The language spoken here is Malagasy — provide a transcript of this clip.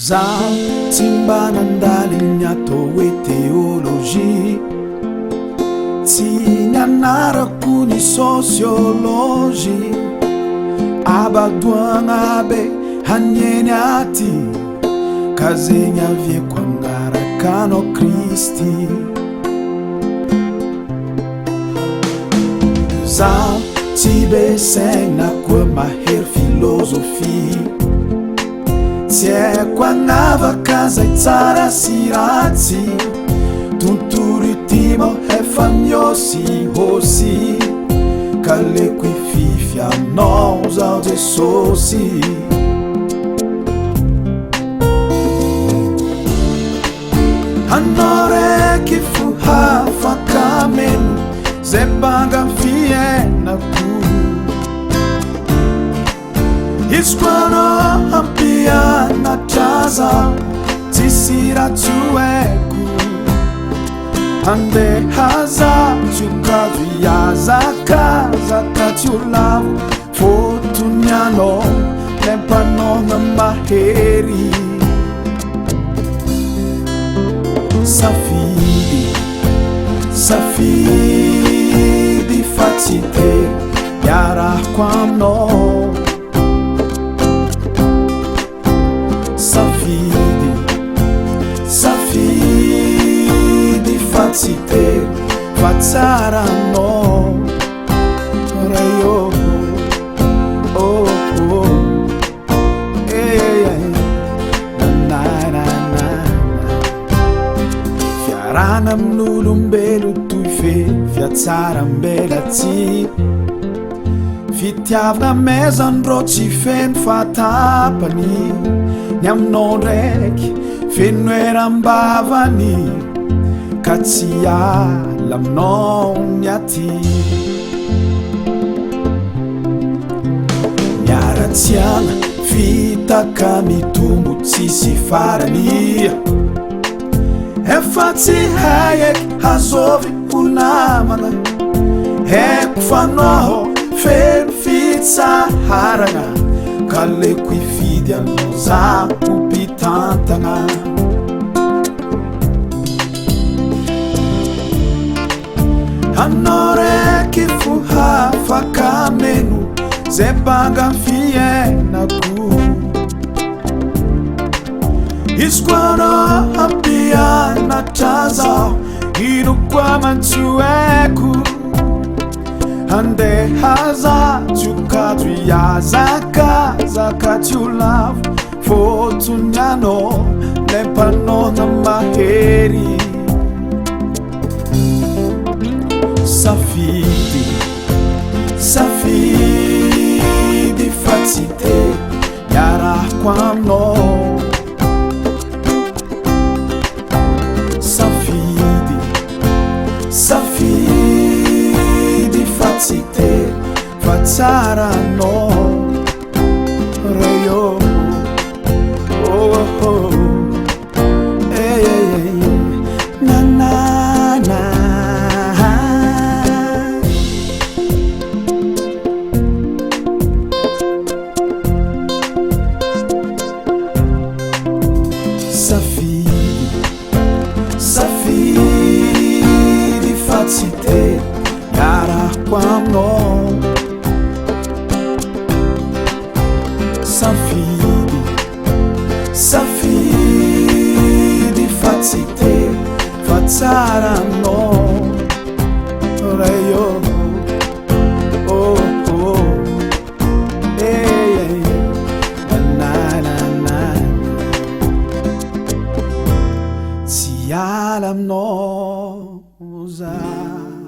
Zaho tsy mba nandaliny atao hoe teolojia, tsy nianarako ny sosiolojia. Abadoagna be hanieny aty, ka zegny avieko anaraka anao Kristy. Zaho tsy besaigna koa mahery filôzofia, tsy haiko agnavaka zay tsara sy ratsy. Tontolo itimo efa miôsihôsy, ka leko ifify anao zaho Jesosy. Anao raiky fo hafaka meno zay banga fiainako. Izy koa anao hampianatra zaho, tsisy ratsy haiko. Handeha zaho tsy ho kajo hiazakazaka, tsy ho lavo fôtony anao lem-panona mahery. Safidy, safidy fa tsy te hiarahako aminao. Safidy, safidy fa tsy te fa tsara anao. Ray oh, oh, oh, hey, na na na. Fiarana amin'olombelo toy fe fiatsaram-belatsy, fitiavana maizandrô tsy feno fahatapany. Ny aminao ndraiky feno eram-bavany, ka tsy ala aminao ny aty. Miaratsiana fitaka mitombo tsisy farany, efa tsy hay eky hazovy ho namana. Haiko fa anao feno fitsaharana, ka leko ifidy anao zaho mpitantana. Anao raiky fo hafaka meno zay banga fiainako. Izy koa anao hampianatra zaho, ino koa mantsy haiko. Handeha zaho tsy ho kajo hiazakazaka, tsy ho lavo fôtony anao lem-panona mahery. Safidy, safidy fa tsy te hiarahako aminao. Safidy, safidy fa tsy te fa tsara anao. Ray oh, oh, oh, hey, hey, na na na. Safidy, safidy fa tsy te hiarahako aminao. Safidy, safidy fa tsy te fa tsara anao. Ray oh, oh, oh, hey, na na na. Tsy ala aminao zaho.